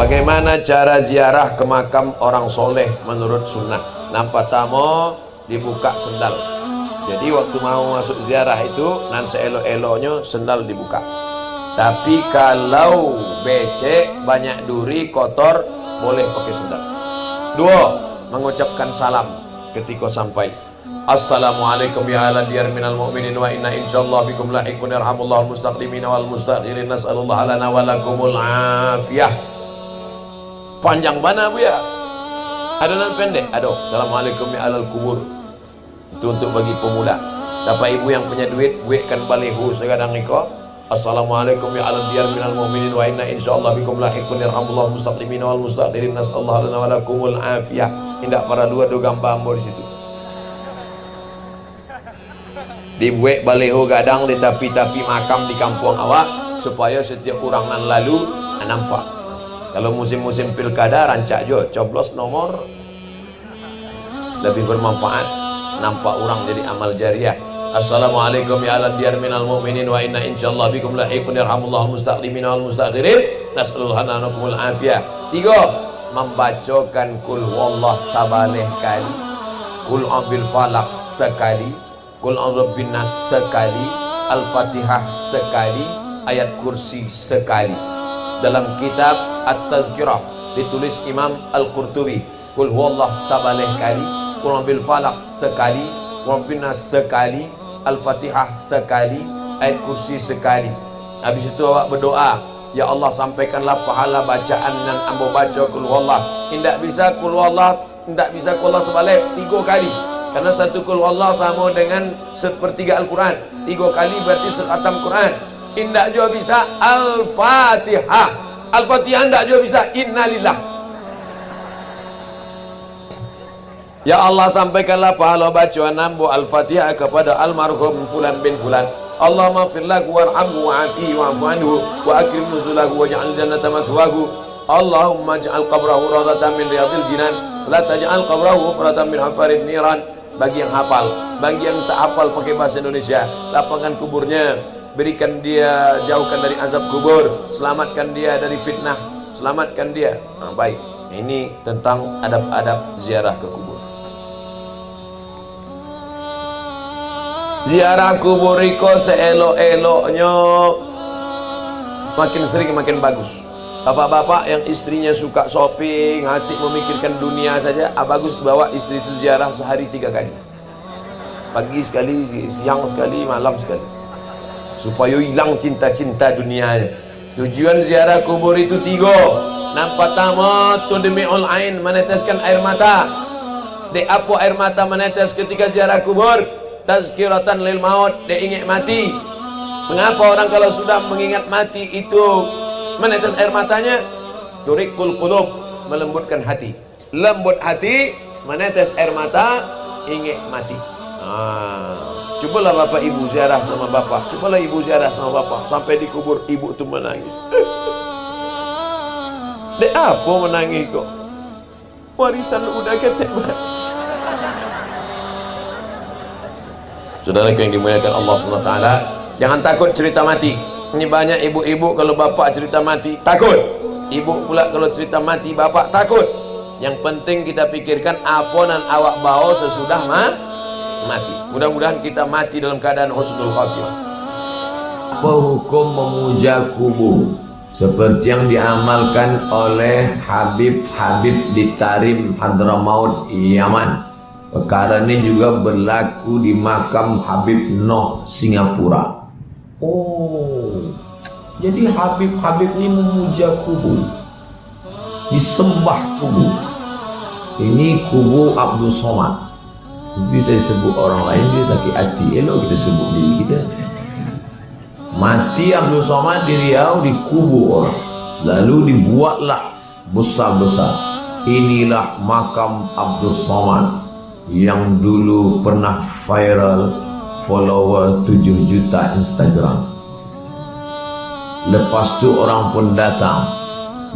Bagaimana cara ziarah ke makam orang soleh menurut sunnah? Nampak tamu dibuka sendal. Jadi waktu mau masuk ziarah itu nan seelok-eloknya sendal dibuka. Tapi kalau becek, banyak duri, kotor, boleh pakai sendal. Dua, mengucapkan salam ketika sampai. Assalamualaikum ya ala diyar minal mu'minin wa inna insyaallah bikum lahiqun yarhamullahu al-mustaqdimin wal mustakhirin nas'alullah lana wa lakumul afiyah. Panjang mana bu ya? Ada nan pendek? Ada. Assalamualaikum ya alal kubur. Itu untuk bagi pemula. Dapat ibu yang punya duit, buatkan balihu segadang niko. Assalamualaikum ya alal diyar minal mu'minin wa inna insyaallah bikum lahiqun yarhamullahu al-mustaqdimin wal mustakhirin nas'alullah lana wa lakumul afiyah. Indah para dua gambar ambo di situ. Dibuat baliho gadang di tapi makam di kampung awak supaya setiap orang nan lalu nampak. Kalau musim-musim pilkada rancak jo coblos nomor lebih bermanfaat, nampak orang jadi amal jariah. Assalamualaikum ya ala diyar minal mu'minin wa inna insyaallah bikum lahiqun yarhamullahu al-mustaqdimin wal mustakhirin nas'alullah lanakumul afiyah. Tiga, membacakan kul wallah sabaleh kali, kul ambil falak sekali, kul rabbin nas sekali, al-fatihah sekali, ayat kursi sekali. Dalam kitab At-Tazkirah ditulis Imam Al-Qurtubi, kul huwallah sabaleh kali, kul rabil falak sekali, rabbin nas sekali, al-fatihah sekali, ayat kursi sekali. Habis itu awak berdoa, ya Allah sampaikanlah pahala bacaan yang ambo baca kul huwallah. Tidak bisa kul huwallah, tidak bisa kul huwallah sabaleh 3 kali. Karena satu kul huwallah sama dengan sepertiga Al-Quran. 3 kali berarti sekhatam Quran. Indak juga bisa Al-Fatihah. Al-Fatihah indak juga bisa Innalillah. Ya Allah sampaikanlah pahala bacaan ambo Al-Fatihah kepada almarhum fulan bin fulan. Allahumma fir lahu warhamhu wa'afihi wa'fu anhu wa akrim nuzulahu waj'al jannata mathwahu. Allahumma ij'al qabrahu rawdatan min riyadil jinan la taj'al qabrahu hufratan min hafarid niran. Bagi yang hafal, bagi yang tak hafal pakai bahasa Indonesia, lapangan kuburnya berikan dia, jauhkan dari azab kubur, selamatkan dia dari fitnah, selamatkan dia. Baik, ini tentang adab-adab ziarah ke kubur. Ziarah kubur iko seelok-eloknya, makin sering makin bagus. Bapak-bapak yang istrinya suka shopping, asik memikirkan dunia saja, bagus bawa istri itu ziarah sehari 3 kali. Pagi sekali, siang sekali, malam sekali. Supaya hilang cinta-cinta dunianya. Tujuan ziarah kubur itu 3. Nampak tamat tudmi'ul ain, meneteskan air mata. Dek apa air mata menetes ketika ziarah kubur? Tazkiratan lil maut, dek ingat mati. Mengapa orang kalau sudah mengingat mati itu menetes air matanya? Turikul qulub, melembutkan hati. Lembut hati, menetes air mata, ingat mati. Cobalah bapak ibu ziarah sama bapak, cobalah ibu ziarah sama bapak, sampai di kubur ibu tu menangis. Dek apa menangis kok? Warisan udah ketek banget. Saudara yang dimuliakan Allah SWT, jangan takut cerita mati. Ini banyak ibu-ibu kalau bapak cerita mati takut, ibu pula kalau cerita mati bapak takut. Yang penting kita pikirkan apa nan awak bawa sesudah mati. Mudah-mudahan kita mati dalam keadaan husnul khatimah. Apa hukum memuja kubur seperti yang diamalkan oleh Habib di Tarim Hadramaut Yaman? Perkara ini juga berlaku di makam Habib Noh Singapura. Oh, jadi Habib ini memuja kubur, disembah kubur. Ini kubur Abdul Somad. Nanti saya sebut orang lain dia sakit hati, elok kita sebut diri kita. Mati Abdul Somad di Riau, dikubur orang, lalu dibuatlah besar-besar. Inilah makam Abdul Somad yang dulu pernah viral, follower 7 juta Instagram. Lepas tu orang pun datang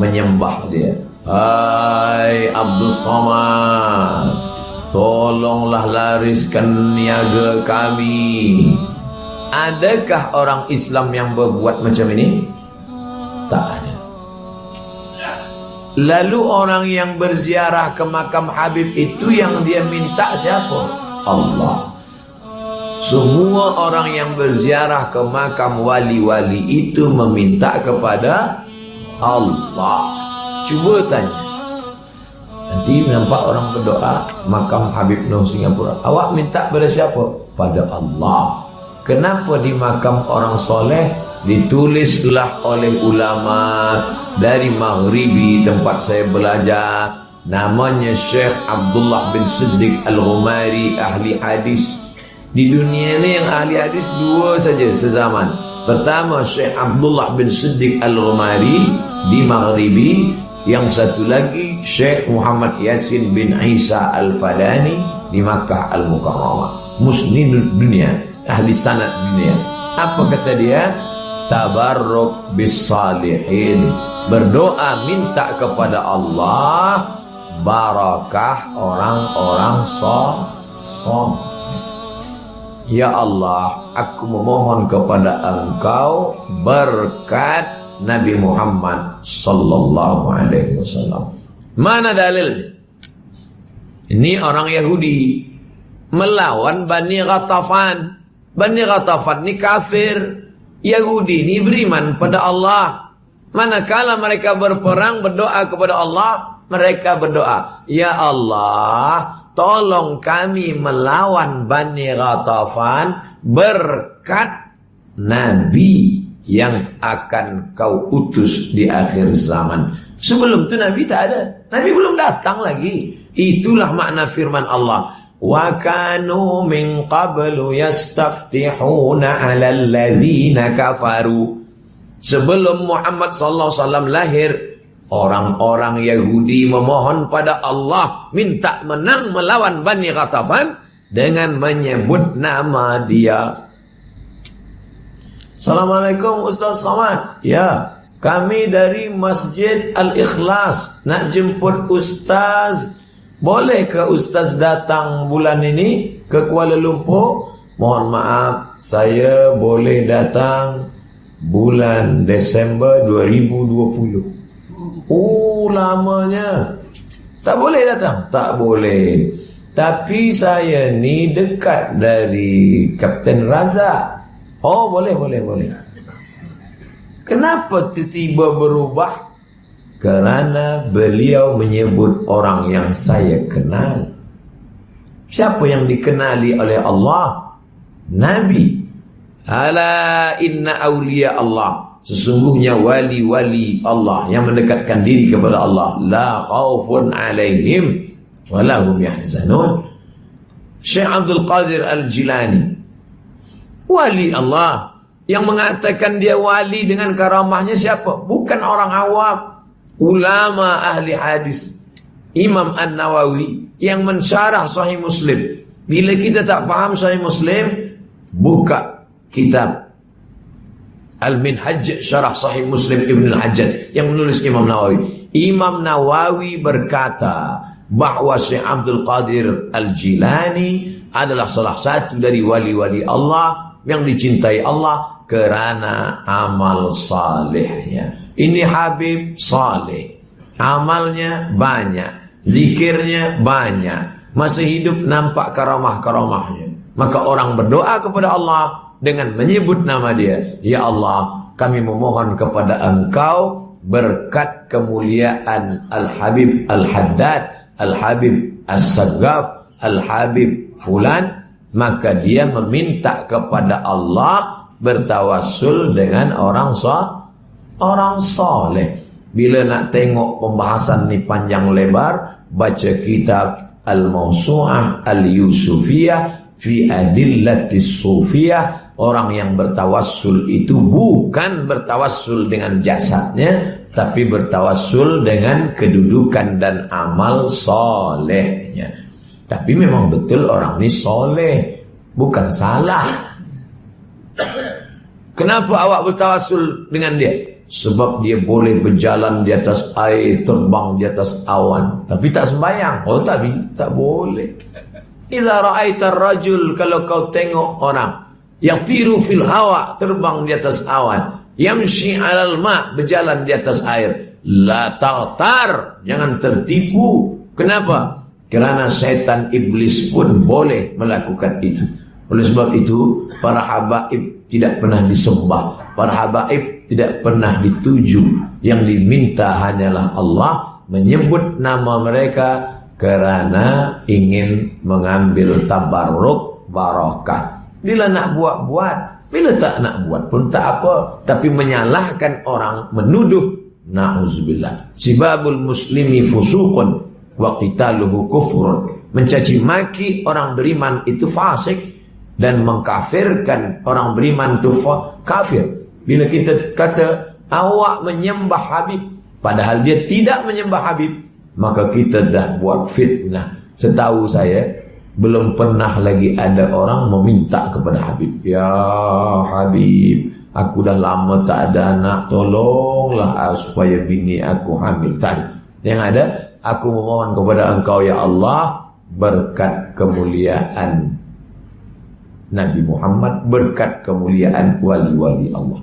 menyembah dia. Hai Abdul Somad, tolonglah lariskan niaga kami. Adakah orang Islam yang berbuat macam ini? Tak ada. Lalu orang yang berziarah ke makam Habib itu yang dia minta siapa? Allah. Semua orang yang berziarah ke makam wali-wali itu meminta kepada Allah. Cuba tanya, nanti nampak orang berdoa makam Habib Noh Singapura, awak minta pada siapa? Pada Allah. Kenapa di makam orang soleh ditulislah oleh ulama dari Maghribi tempat saya belajar, namanya Syekh Abdullah bin Siddiq Al-Ghumari, ahli hadis. Di dunia ini yang ahli hadis dua saja sezaman. Pertama Syekh Abdullah bin Siddiq Al-Ghumari di Maghribi, yang satu lagi Syekh Muhammad Yasin bin Isa Al-Fadani di Makkah Al-Mukarramah. Muslim dunia, ahli sanad dunia. Apa kata dia? Tabarruk bis salihin, berdoa minta kepada Allah barakah orang-orang soleh. Ya Allah, aku memohon kepada Engkau berkat Nabi Muhammad sallallahu alaihi wasallam. Mana dalilnya? Ini orang Yahudi melawan Bani Ghatafan. Bani Ghatafan ini kafir. Yahudi ini beriman pada Allah. Manakala mereka berperang berdoa kepada Allah, mereka berdoa, ya Allah, tolong kami melawan Bani Ghatafan berkat Nabi yang akan kau utus di akhir zaman. Sebelum itu Nabi tak ada. Nabi belum datang lagi. Itulah makna firman Allah. Wa kanu min qablu yastaftihuna 'alal ladzina kafaru. Sebelum Muhammad sallallahu alaihi wasallam lahir, orang-orang Yahudi memohon pada Allah minta menang melawan Bani Ghatafan dengan menyebut nama dia. Assalamualaikum Ustaz Samad. Ya, kami dari Masjid Al-Ikhlas nak jemput Ustaz. Boleh ke Ustaz datang bulan ini ke Kuala Lumpur? Mohon maaf, saya boleh datang bulan Desember 2020. Oh, lamanya. Tak boleh datang? Tak boleh. Tapi saya ni dekat dari Kapten Razak. Oh, boleh. Kenapa tiba-tiba berubah? Kerana beliau menyebut orang yang saya kenal. Siapa yang dikenali oleh Allah? Nabi. Ala inna awliya Allah, sesungguhnya wali-wali Allah yang mendekatkan diri kepada Allah, la khaufun alaihim wa lahum yahzanun. Syekh Abdul Qadir Al-Jilani, wali Allah, yang mengatakan dia wali dengan karamahnya siapa? Bukan orang awam, ulama ahli hadis. Imam An-Nawawi yang mensyarah Sahih Muslim. Bila kita tak faham Sahih Muslim, buka kitab Al-Minhaj Syarah Sahih Muslim Ibn Al-Hajjaj yang menulis Imam Nawawi. Imam Nawawi berkata bahawa Syekh Abdul Qadir Al-Jilani adalah salah satu dari wali-wali Allah yang dicintai Allah kerana amal salehnya. Ini Habib saleh, amalnya banyak, zikirnya banyak, masih hidup nampak karamah-karamahnya. Maka orang berdoa kepada Allah dengan menyebut nama dia. Ya Allah, kami memohon kepada Engkau berkat kemuliaan Al-Habib Al-Haddad, Al-Habib As-Saggaf, Al-Habib Fulan. Maka dia meminta kepada Allah bertawassul dengan orang soleh. Bila nak tengok pembahasan ni panjang lebar, baca kitab Al-Mawsu'ah Al-Yusufiyah fi Adillatis Sufiyah. Orang yang bertawassul itu bukan bertawassul dengan jasadnya, tapi bertawassul dengan kedudukan dan amal solehnya. Tapi memang betul orang ni soleh, bukan salah. Kenapa awak bertawassul dengan dia? Sebab dia boleh berjalan di atas air, terbang di atas awan, tapi tak sembahyang. Oh, tapi tak boleh. Idza ra'aita ar-rajul, kalau kau tengok orang yang tiru fil hawa, terbang di atas awan, Yamshi 'alal ma', berjalan di atas air. La taghtar, jangan tertipu. Kenapa? Karena setan iblis pun boleh melakukan itu. Oleh sebab itu, para habaib tidak pernah disembah, para habaib tidak pernah dituju. Yang diminta hanyalah Allah, menyebut nama mereka karena ingin mengambil tabarruk barakah. Bila nak buat, bila tak nak buat pun tak apa. Tapi menyalahkan orang, menuduh, na'udzubillah. Sibabul muslimi fusuqun wa qitaluhu kufrun. Mencaci maki orang beriman itu fasik, dan mengkafirkan orang beriman itu kafir. Bila kita kata awak menyembah Habib, padahal dia tidak menyembah Habib, maka kita dah buat fitnah. Setahu saya belum pernah lagi ada orang meminta kepada Habib, ya Habib, aku dah lama tak ada anak, tolonglah supaya bini aku hamil. Tak. Yang ada, aku memohon kepada engkau ya Allah, berkat kemuliaan Nabi Muhammad, berkat kemuliaan wali-wali Allah.